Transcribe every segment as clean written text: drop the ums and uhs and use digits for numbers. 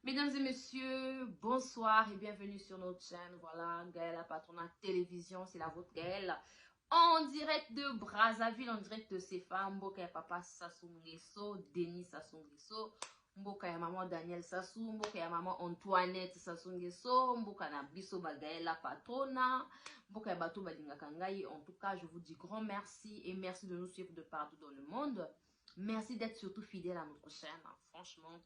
Mesdames et messieurs, bonsoir et bienvenue sur notre chaîne. Voilà, Gaëlle Patronat Télévision, c'est la vôtre Gaëlle. En direct de Brazzaville, en direct de Sefa, Mboka ya papa Sassou Nguesso, Denis Sassou Nguesso, Mboka ya maman Daniel Sassou, Mboka ya maman Antoinette Sassou Nguesso, Mboka na biso ba Gaëlle Patronat, Mboka ya bato balinga kangai. En tout cas, je vous dis grand merci et merci de nous suivre de partout dans le monde. Merci d'être surtout fidèle à notre chaîne. Franchement,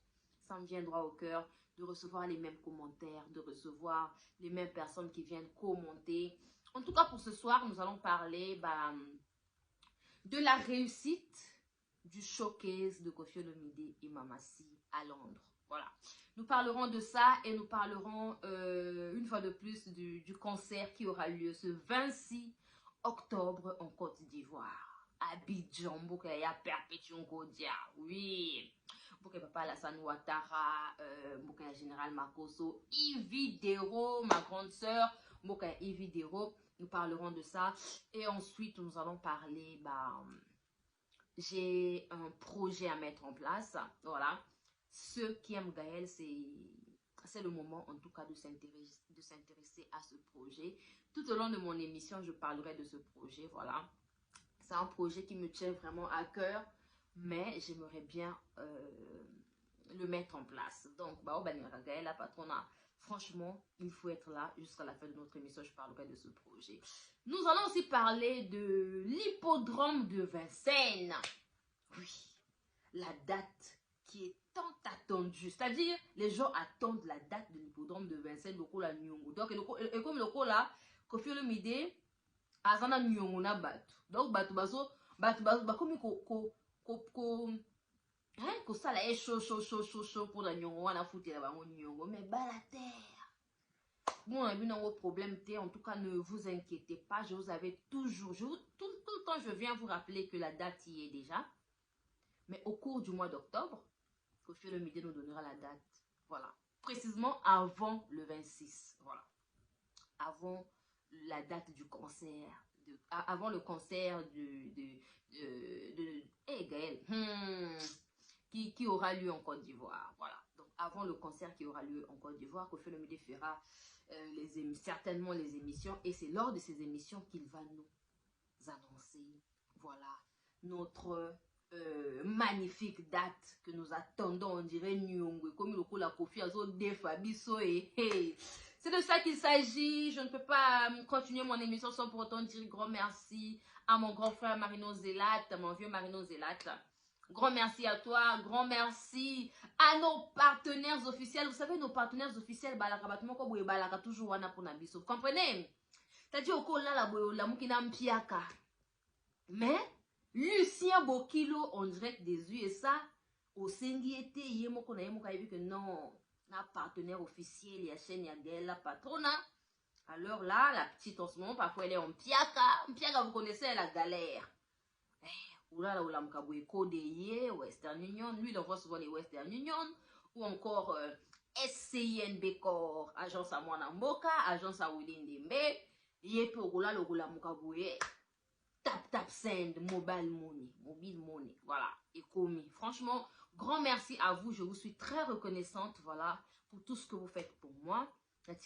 ça me vient droit au cœur de recevoir les mêmes commentaires, de recevoir les mêmes personnes qui viennent commenter. En tout cas, pour ce soir, nous allons parler de la réussite du showcase de Koffi Olomide et Mamassi à Londres. Voilà. Nous parlerons de ça et nous parlerons une fois de plus du concert qui aura lieu ce 26 octobre en Côte d'Ivoire. Abidjan, Mbokaya Perpétuation Godia. Oui. Mbokaya Papa Alassane Ouattara, Mbokaya Général Makosso, Yves Dero, ma grande sœur, Mbokaya Yves Dero. Nous parlerons de ça. Et ensuite, nous allons parler, j'ai un projet à mettre en place. Voilà. Ceux qui aiment Gaëlle, c'est le moment en tout cas de s'intéresser à ce projet. Tout au long de mon émission, je parlerai de ce projet. Voilà. C'est un projet qui me tient vraiment à cœur, mais j'aimerais bien le mettre en place. Donc, Gaëlle Patronat, franchement, il faut être là jusqu'à la fin de notre émission. Je parlerai de ce projet. Nous allons aussi parler de l'hippodrome de Vincennes. Oui, la date qui est tant attendue. C'est-à-dire, les gens attendent la date de l'hippodrome de Vincennes, le Kola Nyongo. Donc, et comme le Kola, Koffi Olomide, Azana Nyongo na batu. Donc, batu bakomi ko sala e chaud pour la Nyongo wana foutre la bango Nyongo. Mais la terre. Bon, on a vu dans vos problèmes, en tout cas, ne vous inquiétez pas. Je vous avais toujours, tout le temps, je viens vous rappeler que la date y est déjà. Mais au cours du mois d'octobre, Koffi Olomide nous donnera la date. Voilà. Précisément avant le 26. Voilà. Avant la date du concert. Avant le concert Gaëlle. Qui aura lieu en Côte d'Ivoire. Voilà. Donc, avant le concert qui aura lieu en Côte d'Ivoire, Koffi Olomide fera certainement les émissions. Et c'est lors de ces émissions qu'il va nous annoncer, voilà, notre magnifique date que nous attendons. On dirait Nyongo, comme le coup la Koffi Azo Defabiso et hey. C'est de ça qu'il s'agit. Je ne peux pas continuer mon émission sans pour autant dire grand merci à mon grand frère Marino Zelat, mon vieux Marino Zelat. Grand merci à toi, grand merci à nos partenaires officiels. Vous savez, nos partenaires officiels, toujours vous comprenez? C'est-à-dire, au là, la moukina mpiaka. Mais, Lucien Bokilo, en direct des USA, au Sengiete, Yemoko na Yemoka, vu que non, un partenaire officiel, il y a chaîne, il y a Gaëlle Patronat. Alors là, la petite en ce moment, parfois elle est en piaka. Piaka, vous connaissez la galère. Oula, oula, mkaboué Kodeye, Western Union. Lui, il envoie souvent les Western Union. Ou encore SCINB Corps, agence à Mwana Mboka, agence à Willy Ndembe. Yepe oula, oula, mkaboué. Tap send, mobile money. Voilà. Et commis. Franchement, grand merci à vous. Je vous suis très reconnaissante, voilà, pour tout ce que vous faites pour moi. Donc,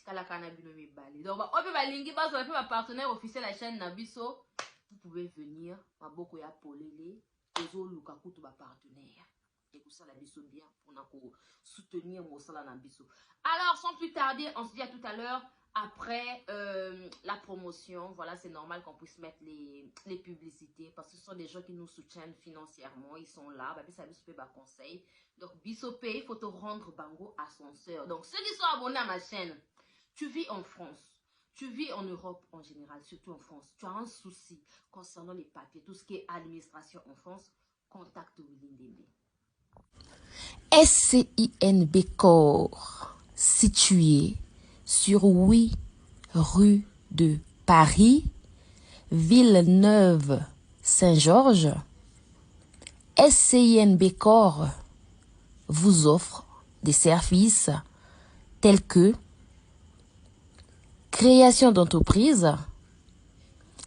on peut ma partenaire officiel à la chaîne Nabiso. Vous pouvez venir, ma boko ya polele, ozo lukaku to ba partenaire. Et pour ça la biso bien pour soutenir mon sala Nabiso. Alors, sans plus tarder, on se dit à tout à l'heure après la promotion. Voilà, c'est normal qu'on puisse mettre les publicités parce que ce sont des gens qui nous soutiennent financièrement. Ils sont là, ça biso ba conseil. Donc biso pay, il faut te rendre bango ascenseur. Donc ceux qui sont abonnés à ma chaîne, tu vis en France. Tu vis en Europe en général, surtout en France. Tu as un souci concernant les papiers, tout ce qui est administration en France, contacte Willy Ndembe. SCINB Corps, situé sur 8 rue de Paris, Villeneuve-Saint-Georges. SCINB Corps vous offre des services tels que création d'entreprise,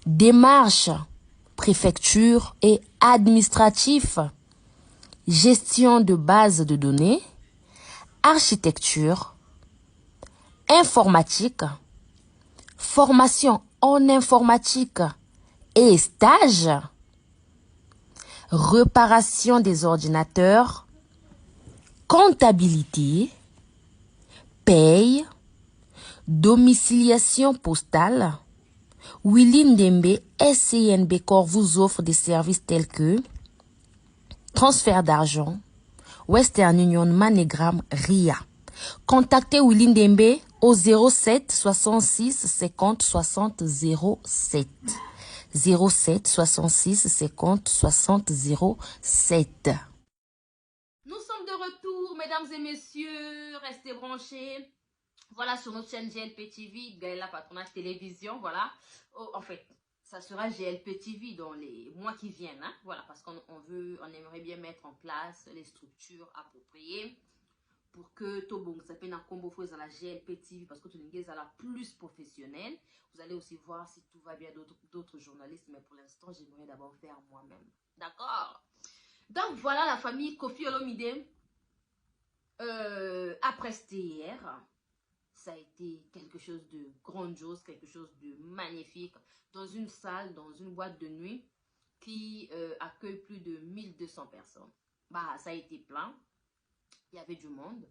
démarches, préfecture et administratif, gestion de bases de données, architecture, informatique, formation en informatique et stage, réparation des ordinateurs, comptabilité, paye, domiciliation postale. Willy Ndembe SCNB Corps vous offre des services tels que transfert d'argent, Western Union, MoneyGram, RIA. Contactez Willy Ndembe au 07 66 50 60 07. 07 66 50 60 07. Nous sommes de retour, mesdames et messieurs. Restez branchés. Voilà, sur notre chaîne GLP TV, Gaëla Patronage Télévision, voilà. Oh, en fait, ça sera GLP TV dans les mois qui viennent, hein. Voilà, parce qu'on aimerait bien mettre en place les structures appropriées pour que Tobong s'appelle un combo faux à la GLP TV, parce que tout le monde est la plus professionnelle. Vous allez aussi voir si tout va bien d'autres journalistes, mais pour l'instant, j'aimerais d'abord faire moi-même. D'accord? Donc, voilà la famille Koffi Olomide a presté hier. Ça a été quelque chose de grandiose, quelque chose de magnifique, dans une salle, dans une boîte de nuit qui accueille plus de 1200 personnes. Bah, ça a été plein. Il y avait du monde.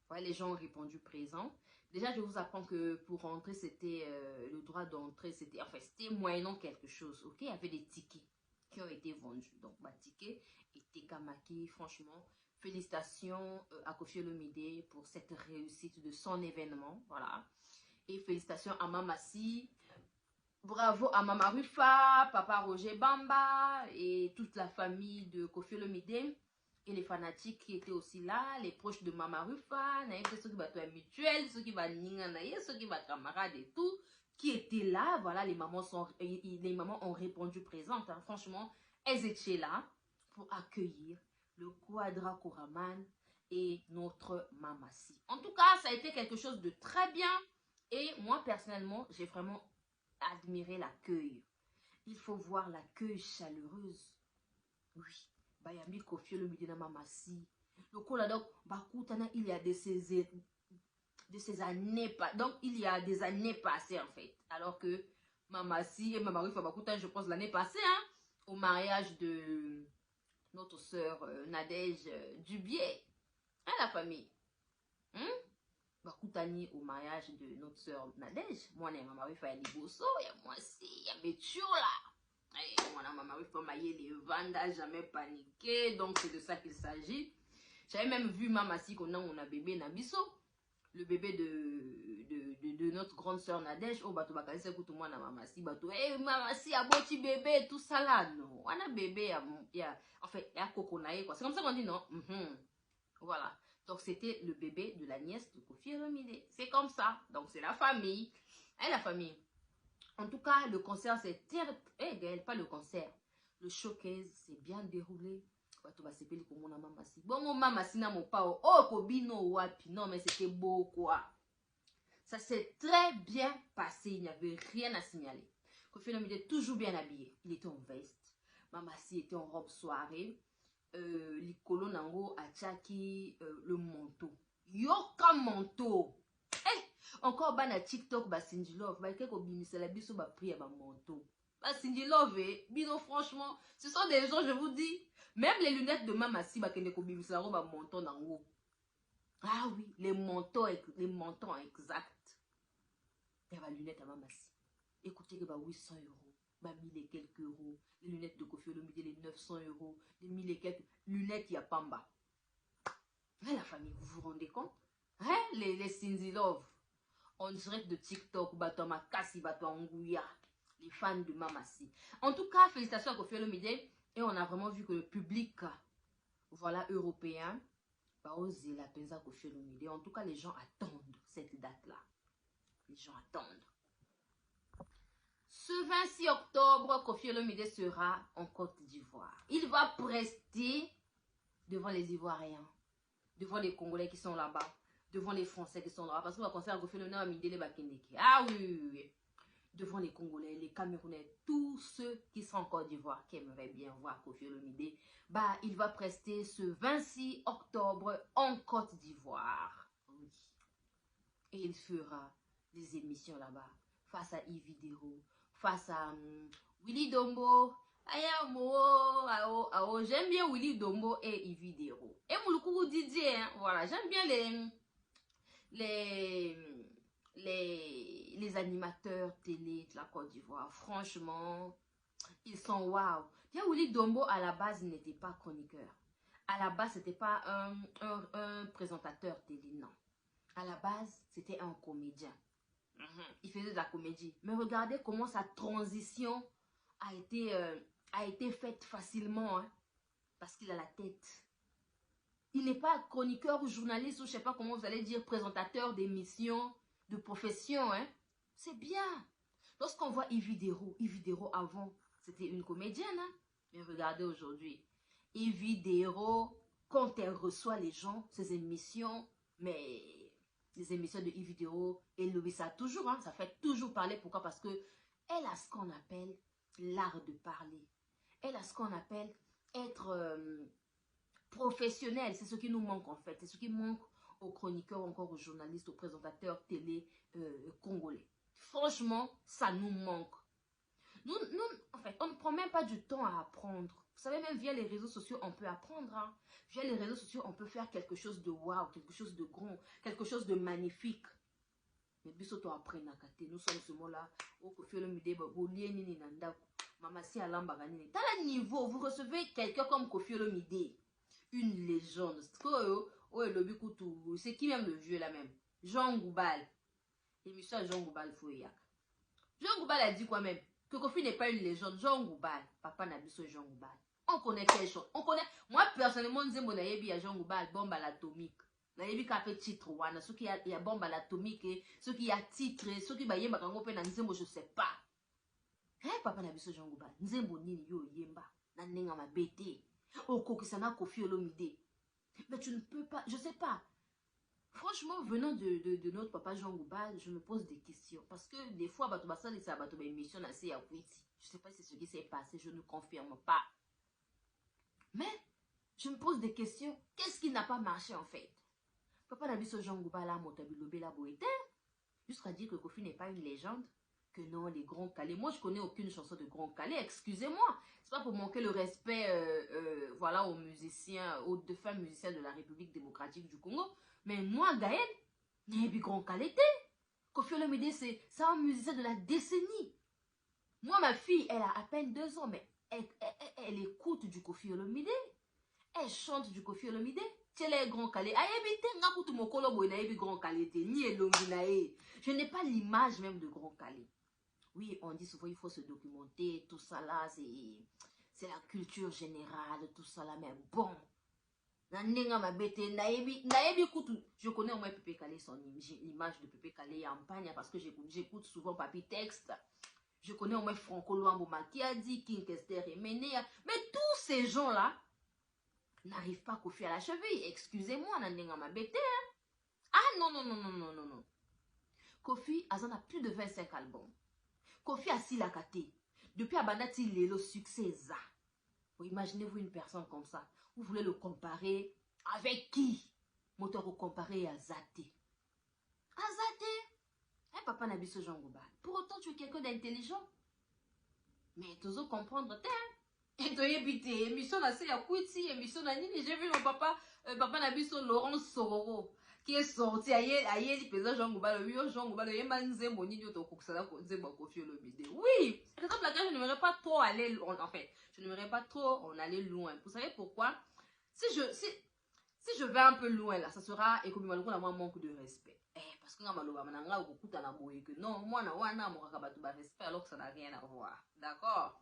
Ouais, les gens ont répondu présent. Déjà, je vous apprends que pour rentrer, c'était le droit d'entrée, c'était moyennant quelque chose. Ok, il y avait des tickets qui ont été vendus. Donc, ma ticket était Kamaki, franchement. Félicitations à Koffi Olomide pour cette réussite de son événement. Voilà. Et félicitations à Mamassi. Bravo à Mama Rufa, Papa Roger Bamba et toute la famille de Koffi Olomide. Et les fanatiques qui étaient aussi là, les proches de Mama Rufa, ceux qui battent mutuel, ceux qui battent Ninganaye, ceux qui battent camarades et tout, qui étaient là. Voilà, les mamans ont répondu présentes. Hein. Franchement, elles étaient là pour accueillir le Quadra Koraman et notre Mamassi. En tout cas, ça a été quelque chose de très bien. Et moi, personnellement, j'ai vraiment admiré l'accueil. Il faut voir l'accueil chaleureuse. Oui. Bayami Koffi Olomide na Mamassi. Le cola donc, Bakoutana, il y a de ces années, donc il y a des années passées en fait. Alors que Mamassi et Mama Rufa Bakouta, je pense l'année passée, hein, au mariage de notre sœur Nadège Dubier, hein, la famille. Bakoutani au mariage de notre sœur Nadège. Moi, et Mama Rufa, il y a Bosso, il y a moi aussi, il y a Métio là. Et moi, Mama Rufa, maillé les vandas, jamais paniqué. Donc, c'est de ça qu'il s'agit. J'avais même vu Mamassi qu'on a bébé Nabiso. Le bébé de notre grande sœur Nadège. Oh, bato bakali c'est pour moi na Mamassi. Bato, hey, Mamassi, a beau petit bébé, tout ça là. Non, on a bébé, en fait, il y a coconaï, quoi. C'est comme ça qu'on dit, non? Voilà. Donc, c'était le bébé de la nièce de Koffi Olomide. C'est comme ça. Donc, c'est la famille. Et la famille. En tout cas, le concert, c'est pas le concert. Le showcase s'est bien déroulé. Bon, mon Mamassi n'a mon pas. Oh, Kobino Wapi. Non, mais c'était beau, quoi. Ça s'est très bien passé. Il n'y avait rien à signaler. Koffi Olomide était toujours bien habillé. Il était en veste. Mamassi était en robe soirée. Likolo Nango Achaki, le manteau. Yoka manteau. Hey, encore bana TikTok, Cindy Love. Quelqu'un qui la biso ba prier ba manteau. Cindy Love, bino, franchement, ce sont des gens, je vous dis. Même les lunettes de Mamassi, kende ko bimisa la ba manteau nango. Ah oui, les manteaux exacts. Il y a les lunettes à Mamassi. Écoutez, que 800 €. 1000 et quelques euros, les lunettes de Koffi Olomide, les 900 €, les 1000 et quelques lunettes, il y a Pamba. Mais la famille, vous vous rendez compte? Hein? Les Cindy Love, en direct de TikTok, Bato Makasi, Bato Angouya, les fans de Mamassi. En tout cas, félicitations à Koffi Olomide, et on a vraiment vu que le public, voilà, européen, va oser la pensa Koffi Olomide. En tout cas, les gens attendent cette date-là. Les gens attendent. Ce 26 octobre, Koffi Olomide sera en Côte d'Ivoire. Il va prester devant les Ivoiriens, devant les Congolais qui sont là-bas, devant les Français qui sont là-bas. Parce que le concert Koffi Olomide a mis les Bakendeke. Ah oui, oui, oui. devant les Congolais, les Camerounais, tous ceux qui sont en Côte d'Ivoire, qui aimeraient bien voir Koffi Olomide, bah, il va prester ce 26 octobre en Côte d'Ivoire. Oui. Et il fera des émissions là-bas, face à Yves Videro, face à Willy Dombo. J'aime bien Willy Dombo et Yves Videro. Et Mouloukou Didier, hein, voilà, j'aime bien les animateurs télé de la Côte d'Ivoire. Franchement, ils sont waouh. Bien, Willy Dombo, à la base, n'était pas chroniqueur. À la base, c'était pas un présentateur télé, non. À la base, c'était un comédien. Il faisait de la comédie. Mais regardez comment sa transition a été faite facilement. Hein, parce qu'il a la tête. Il n'est pas chroniqueur ou journaliste ou je ne sais pas comment vous allez dire, présentateur d'émissions, de profession. Hein. C'est bien. Lorsqu'on voit Yves Videro avant, c'était une comédienne. Hein. Mais regardez aujourd'hui. Yves Videro, quand elle reçoit les gens, ses émissions, mais les émissions de Yves Videro, elle le ça toujours. Hein, ça fait toujours parler. Pourquoi? Parce que elle a ce qu'on appelle l'art de parler. Elle a ce qu'on appelle être professionnel. C'est ce qui nous manque en fait. C'est ce qui manque aux chroniqueurs, encore aux journalistes, aux présentateurs télé congolais. Franchement, ça nous manque. Nous, en fait, on ne prend même pas du temps à apprendre. Vous savez, même via les réseaux sociaux, on peut apprendre. Hein. Via les réseaux sociaux, on peut faire quelque chose de waouh, quelque chose de grand, quelque chose de magnifique. Mais biso to apprendre à kate. Nous sommes ce mot-là. Au Koffi Olomide, bolié nini nanda. Mama si alamba ganini. Dans le niveau, vous recevez quelqu'un comme Koffi Olomide, une légende. C'est qui même le vieux là même? Jean Goubal. Émission à Jean Goubal Fouillac. Jean Goubal a dit quoi même? Que Koffi n'est pas une légende. Jean Goubal. Papa Nabiso Jean Goubal. On connaît quelle chose? On connaît. Moi personnellement, je sais à Jean Goubal, bombe à l'atomique. Nayebi ka fait titre wana. Ceux qui y a bombe à l'atomique, ceux qui y a titre, ceux qui baye bakango pe na nzembo, je sais pas. Hein, Papa Nabiso Jean Goubal. Nzembo nini yo yemba. Na nenga ma bete. Okokisana Koffi Olomide. Mais tu ne peux pas, je sais pas. Franchement, venant de notre papa Jean Goubal, je me pose des questions. Parce que des fois, je ne sais pas si c'est ce qui s'est passé, je ne confirme pas. Mais, je me pose des questions. Qu'est-ce qui n'a pas marché en fait? Papa Nabiso Jean Goubal a montabilobé la boété. Jusqu'à dire que Koffi n'est pas une légende. Que non, les grands calés. Moi, je connais aucune chanson de grands calés. Excusez-moi. C'est pas pour manquer le respect voilà, aux musiciens, aux deux femmes musiciens de la République démocratique du Congo. Mais moi, Gaël, il y a des grands qualités. Koffi Olomide, c'est un musicien de la décennie. Moi, ma fille, elle a à peine 2 ans, mais elle écoute du Koffi Olomide. Elle chante du Koffi Olomide. Je n'ai pas l'image même de grand calé. Oui, on dit souvent il faut se documenter, tout ça là, c'est la culture générale, tout ça là, mais bon. Je connais au moins Pépé Kalé, l'image de Pépé Kalé en Pagne, parce que j'écoute souvent Papi Texte. Je connais au moins Franco Luambo Makiadi, King Kester et Menea. Mais tous ces gens-là n'arrivent pas à Koffi à la cheville. Excusez-moi, ah non, non, non, non, non, non, non. Koffi a plus de 25 albums. Koffi a si la kate. Depuis Abandati Lelo succès ça. Imaginez-vous une personne comme ça. Vous voulez le comparer avec qui? Moteur au comparer à Zate. À Zate? Hein, Papa Nabiso Jean Goubal. Pour autant, tu es quelqu'un d'intelligent. Mais tu dois comprendre, et tu es émission là, c'est à Kouiti, émission là, j'ai vu mon papa, Papa Nabiso Laurent Sororo, qui est sorti, aïe, il pesait Jean Goubal, Jean Goubal, il m'a dit, mon nid, au Koksala, Koffi Olomide. Oui, c'est comme laquelle je n'aimerais pas trop aller, en fait, je n'aimerais pas trop en aller loin. Vous savez pourquoi? Si je vais un peu loin là, ça sera, et comme il m'a dit, un manque de respect. Parce que non, moi, je respect alors que ça n'a rien à voir. D'accord?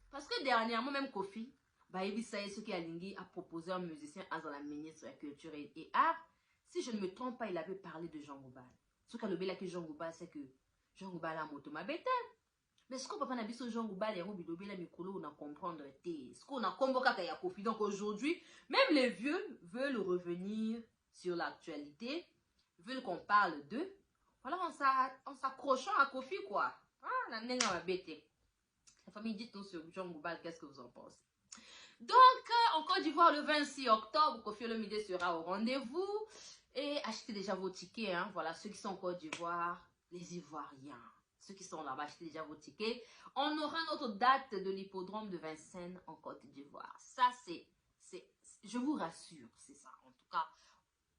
Parce que dernièrement, même Koffi, ce qui a proposé un musicien dans la ministre de la Culture et Art. Si je ne me trompe pas, il avait parlé de Jean Goubal. Ce qu'a le que Jean Goubal, c'est que Jean Goubal a moto ma bête. Mais ce qu'on peut pas n'abisso Jean Goubal et Robidobe la micro, on a comprendre ce qu'on a convoqué à Koffi. Donc aujourd'hui, même les vieux veulent revenir sur l'actualité, veulent qu'on parle d'eux. Voilà, en s'accrochant à Kofi, quoi. Ah, la nenga va bêter. La famille, dites-nous sur John Boubal, qu'est-ce que vous en pensez? Donc, en Côte d'Ivoire, le 26 octobre, Kofi Olomide sera au rendez-vous. Et achetez déjà vos tickets, hein. Voilà, ceux qui sont en Côte d'Ivoire, les Ivoiriens. Ceux qui sont là-bas, achetez déjà vos tickets. On aura notre date de l'hippodrome de Vincennes en Côte d'Ivoire. Ça, je vous rassure, c'est ça. En tout cas,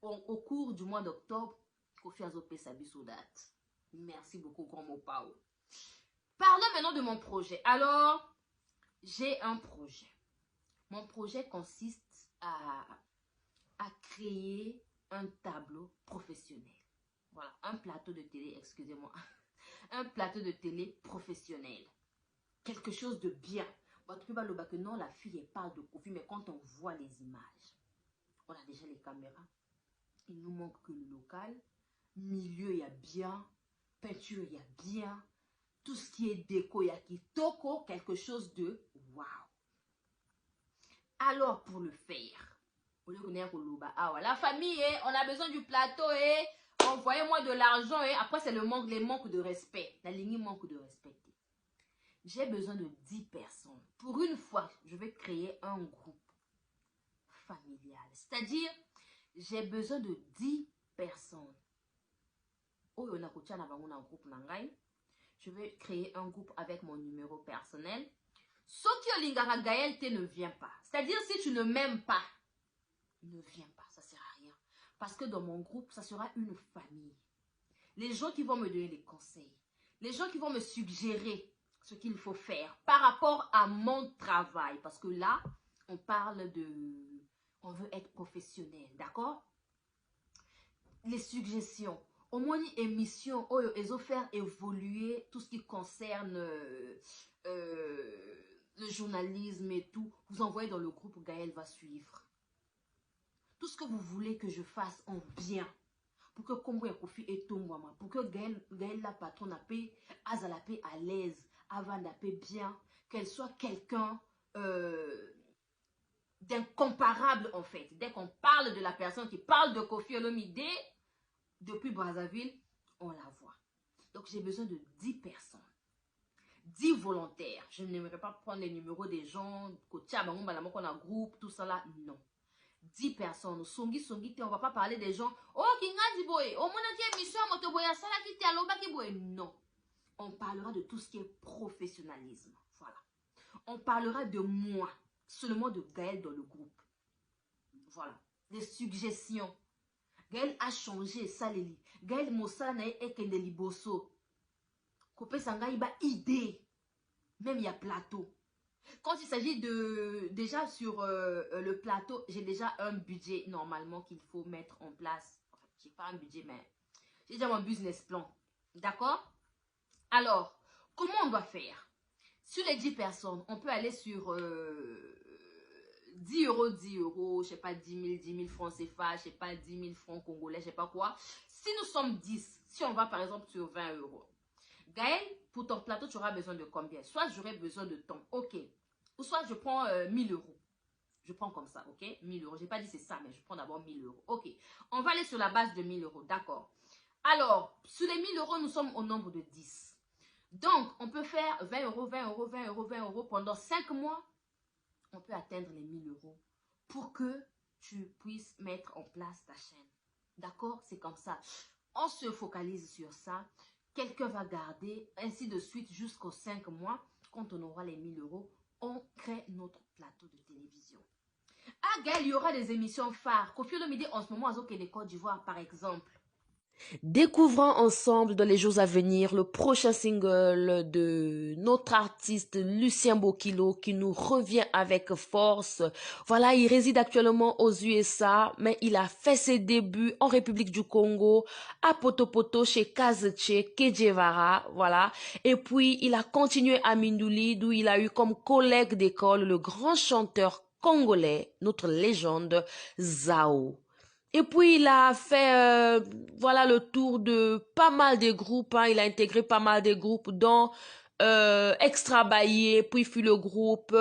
au cours du mois d'octobre, Kofi Azopé s'habille sous date. Merci beaucoup, grand mot Pao. Parlons maintenant de mon projet. Alors, j'ai un projet. Mon projet consiste à créer un tableau professionnel. Voilà, un plateau de télé, excusez-moi. Un plateau de télé professionnel. Quelque chose de bien. Tu peux pas le que non, la fille elle parle de Kofi, mais quand on voit les images, on a déjà les caméras. Il nous manque que le local. Milieu, il y a bien. Peinture, il y a bien. Tout ce qui est déco, il y a kitoko, quelque chose de waouh. Alors, pour le faire, la famille, on a besoin du plateau, envoyez-moi de l'argent. Après, c'est les manques de respect. La ligne manque de respect. J'ai besoin de 10 personnes. Pour une fois, je vais créer un groupe familial. C'est-à-dire, j'ai besoin de 10 personnes. Je vais créer un groupe avec mon numéro personnel. Soki Olingara Gaël ne vient pas. C'est-à-dire, si tu ne m'aimes pas, ne viens pas, ça ne sert à rien. Parce que dans mon groupe, ça sera une famille. Les gens qui vont me donner des conseils, les gens qui vont me suggérer ce qu'il faut faire par rapport à mon travail. Parce que là, on parle de... On veut être professionnel, d'accord? Les suggestions. Au moins une émission, ils ont faire évoluer tout ce qui concerne le journalisme et tout. Vous envoyez dans le groupe, Gaël va suivre. Tout ce que vous voulez que je fasse en bien. Pour que Kombo Kofi et Tongwama, pour que Gaël la patronne a paix, Azala paix à l'aise, avant la paix bien, qu'elle soit quelqu'un d'incomparable en fait. Dès qu'on parle de la personne qui parle de Kofi Olomide, depuis Brazzaville, on la voit. Donc j'ai besoin de 10 personnes. 10 volontaires. Je n'aimerais pas prendre les numéros des gens, qu'on a un groupe, tout ça là, non. 10 personnes. Songi, on va pas parler des gens. Oh, Kingazi boy. Oh, mon émission, motoboya, sala ki te aloba ki boy. Non. On parlera de tout ce qui est professionnalisme. Voilà. On parlera de moi. Seulement de Gaël dans le groupe. Voilà. Des suggestions. Gaël a changé ça, Lili. Gaël Mossana et Kendeli Bosso. Kopé Sanga, il a idée. Même il y a plateau. Quand il s'agit de... Déjà sur le plateau, j'ai déjà un budget normalement qu'il faut mettre en place. Enfin, j'ai pas un budget, mais j'ai déjà mon business plan. D'accord? Alors, comment on doit faire? Sur les 10 personnes, on peut aller sur 10 euros, je sais pas, 10 000 francs CFA, je sais pas, 10 000 francs congolais, je sais pas quoi. Si nous sommes 10, si on va par exemple sur 20 euros, Gaël, pour ton plateau, tu auras besoin de combien? Soit j'aurai besoin de temps, ok. Ou soit je prends 1000 euros. Je prends comme ça, ok? 1000 euros. J'ai pas dit c'est ça, mais je prends d'abord 1000 euros. Ok. On va aller sur la base de 1000 euros, d'accord. Alors, sur les 1000 euros, nous sommes au nombre de 10. Donc, on peut faire 20 euros, 20 euros, 20 euros, 20 euros. Pendant 5 mois, on peut atteindre les 1000 euros pour que tu puisses mettre en place ta chaîne. D'accord? C'est comme ça. On se focalise sur ça. Quelqu'un va garder, ainsi de suite, jusqu'aux 5 mois. Quand on aura les 1000 euros, on crée notre plateau de télévision. Ah, Gaël, il y aura des émissions phares. Kofi Olomide, en ce moment, à Côte d'Ivoire, par exemple. Découvrons ensemble dans les jours à venir le prochain single de notre artiste Lucien Bokilo qui nous revient avec force. Voilà, il réside actuellement aux USA, mais il a fait ses débuts en République du Congo, à Potopoto, chez Kazeche, Kejevara, voilà. Et puis, il a continué à Mindouli, d'où il a eu comme collègue d'école le grand chanteur congolais, notre légende, Zao. Et puis, il a fait voilà, le tour de pas mal de groupes. Hein. Il a intégré pas mal de groupes, dont Extra Bailly, puis fut le groupe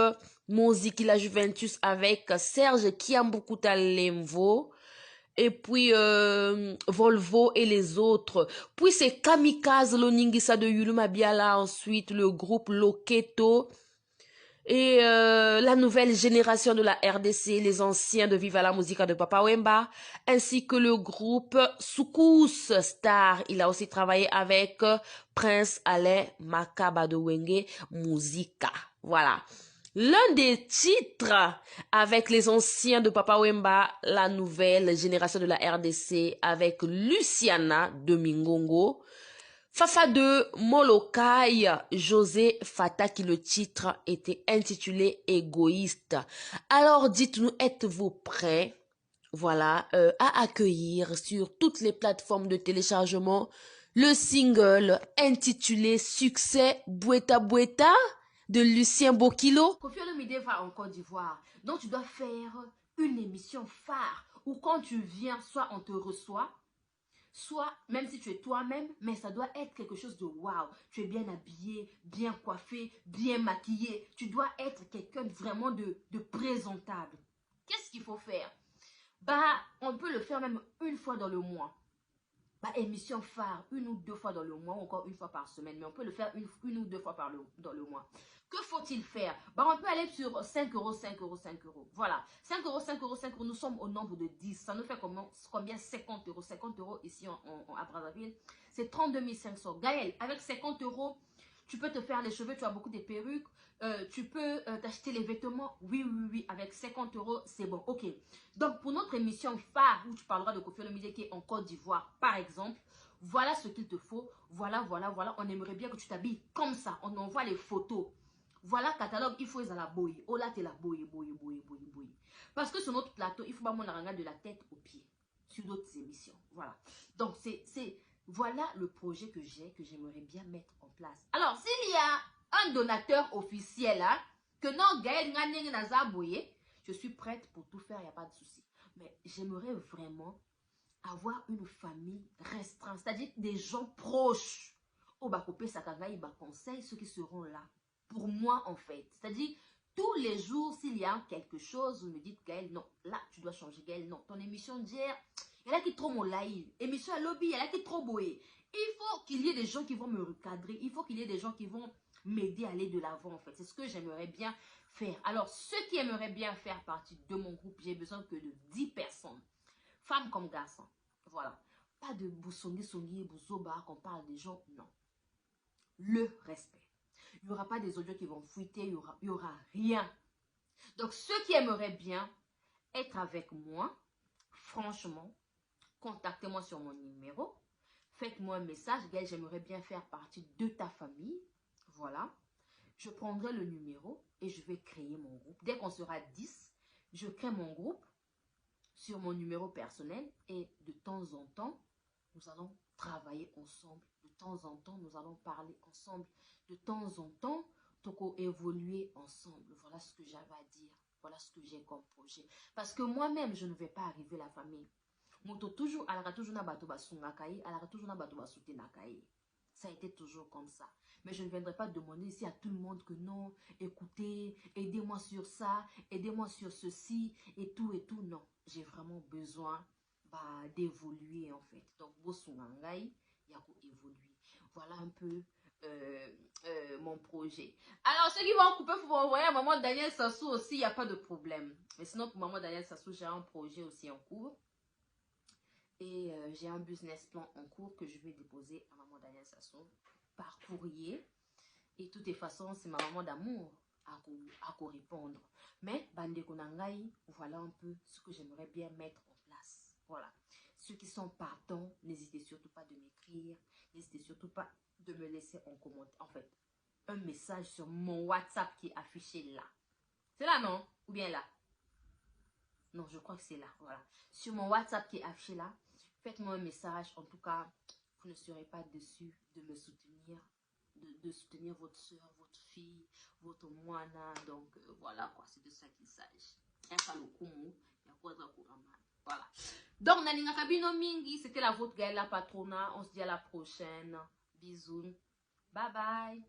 Monziki la Juventus avec Serge Kiambukuta Lemvo. et puis Volvo et les autres. Puis c'est Kamikaze Loningisa de Yuluma Biala, ensuite le groupe Loketo et la nouvelle génération de la RDC, les anciens de Viva la Musica de Papa Wemba, ainsi que le groupe Soukous Star. Il a aussi travaillé avec Prince Alain Makaba de Wenge Musica. Voilà. L'un des titres avec les anciens de Papa Wemba, la nouvelle génération de la RDC avec Luciana de Mingongo, Fafa de Molokai, José Fata, qui le titre était intitulé Égoïste. Alors dites-nous, êtes-vous prêts, voilà, à accueillir sur toutes les plateformes de téléchargement le single intitulé Succès Boueta Boueta de Lucien Bokilo? Koffi Olomide va en Côte d'Ivoire. Donc tu dois faire une émission phare où quand tu viens, soit on te reçoit, soit même si tu es toi-même, mais ça doit être quelque chose de waouh. Tu es bien habillé, bien coiffé, bien maquillé. Tu dois être quelqu'un vraiment de présentable. Qu'est-ce qu'il faut faire? Bah, on peut le faire même une fois dans le mois. Bah, émission phare, une ou deux fois dans le mois, ou encore une fois par semaine, mais on peut le faire une ou deux fois dans le mois. Que faut-il faire? Bah, on peut aller sur 5 euros, 5 euros, 5 euros. Voilà, 5 euros, 5 euros, 5 euros, nous sommes au nombre de 10. Ça nous fait combien? 50 euros. 50 euros ici à Brazzaville, c'est 32 500. Gaël, avec 50 euros, tu peux te faire les cheveux, tu as beaucoup de perruques, tu peux t'acheter les vêtements. Oui, oui, oui, avec 50 euros, c'est bon. Ok. Donc, pour notre émission phare, où tu parleras de Koffi Olomide qui est en Côte d'Ivoire, par exemple, voilà ce qu'il te faut. Voilà, voilà, voilà. On aimerait bien que tu t'habilles comme ça. On envoie les photos. Voilà, catalogue, il faut les à la boye. Oh là, t'es la boye, boye, boye, boye, boye. Parce que sur notre plateau, il faut pas mon aranga de la tête aux pieds. Sur d'autres émissions. Voilà. Donc, voilà le projet que j'ai, que j'aimerais bien mettre en place. Alors, s'il y a un donateur officiel, hein, que non, Gaël Nganeng Nazaboye, je suis prête pour tout faire, il n'y a pas de souci. Mais j'aimerais vraiment avoir une famille restreinte, c'est-à-dire des gens proches. Au Bakopé Sakagaï, conseil, ceux qui seront là. Pour moi, en fait. C'est-à-dire, tous les jours, s'il y a quelque chose, vous me dites, Gaël, non, là, tu dois changer, Gaël, non. Ton émission d'hier, il y en a qui trop mon live. Émission à lobby, il y en a qui trop boé. Il faut qu'il y ait des gens qui vont me recadrer. Il faut qu'il y ait des gens qui vont m'aider à aller de l'avant, en fait. C'est ce que j'aimerais bien faire. Alors, ceux qui aimeraient bien faire partie de mon groupe, j'ai besoin que de 10 personnes. Femmes comme garçons. Voilà. Pas de boussongi, boussoba, qu'on parle des gens. Non. Le respect. Il n'y aura pas des audios qui vont fuiter. Il n'y aura rien. Donc, ceux qui aimeraient bien être avec moi, franchement, contactez-moi sur mon numéro. Faites-moi un message. Gaël, j'aimerais bien faire partie de ta famille. Voilà. Je prendrai le numéro et je vais créer mon groupe. Dès qu'on sera 10, je crée mon groupe sur mon numéro personnel et de temps en temps, nous allons travailler ensemble. De temps en temps, nous allons parler ensemble. De temps en temps, nous évoluer ensemble. Voilà ce que j'avais à dire. Voilà ce que j'ai comme projet. Parce que moi-même, je ne vais pas arriver à la famille. Moto toujours, alara toujours na bato basungakai, alara toujours na bato basutenakai. Ça a été toujours comme ça. Mais je ne viendrai pas demander ici à tout le monde que non, écoutez, aidez-moi sur ça, aidez-moi sur ceci, et tout, non. J'ai vraiment besoin d'évoluer en fait. Donc, Bosungangai, il y a pour évoluer. Voilà un peu mon projet. Alors, ceux qui vont couper, il faut envoyer à maman Daniel Sassou aussi, il n'y a pas de problème. Mais sinon, pour maman Daniel Sassou, j'ai un projet aussi en cours. Et j'ai un business plan en cours que je vais déposer à maman Daniel Sassou par courrier. Et de toutes les façons, c'est ma maman d'amour à répondre. Mais, Bande Konangai, voilà un peu ce que j'aimerais bien mettre en place. Voilà. Ceux qui sont partants, n'hésitez surtout pas de m'écrire. N'hésitez surtout pas de me laisser en commentaire. En fait, un message sur mon WhatsApp qui est affiché là. C'est là, non? Ou bien là? Non, je crois que c'est là. Voilà. Sur mon WhatsApp qui est affiché là, faites-moi un message. En tout cas, vous ne serez pas déçus de me soutenir. De soutenir votre soeur, votre fille, votre moine. Donc, voilà quoi. C'est de ça qu'il s'agit. Voilà. Donc, Naninga Kabino Mingi, c'était la vôtre Gaëlle la Patrona. On se dit à la prochaine. Bisous. Bye bye.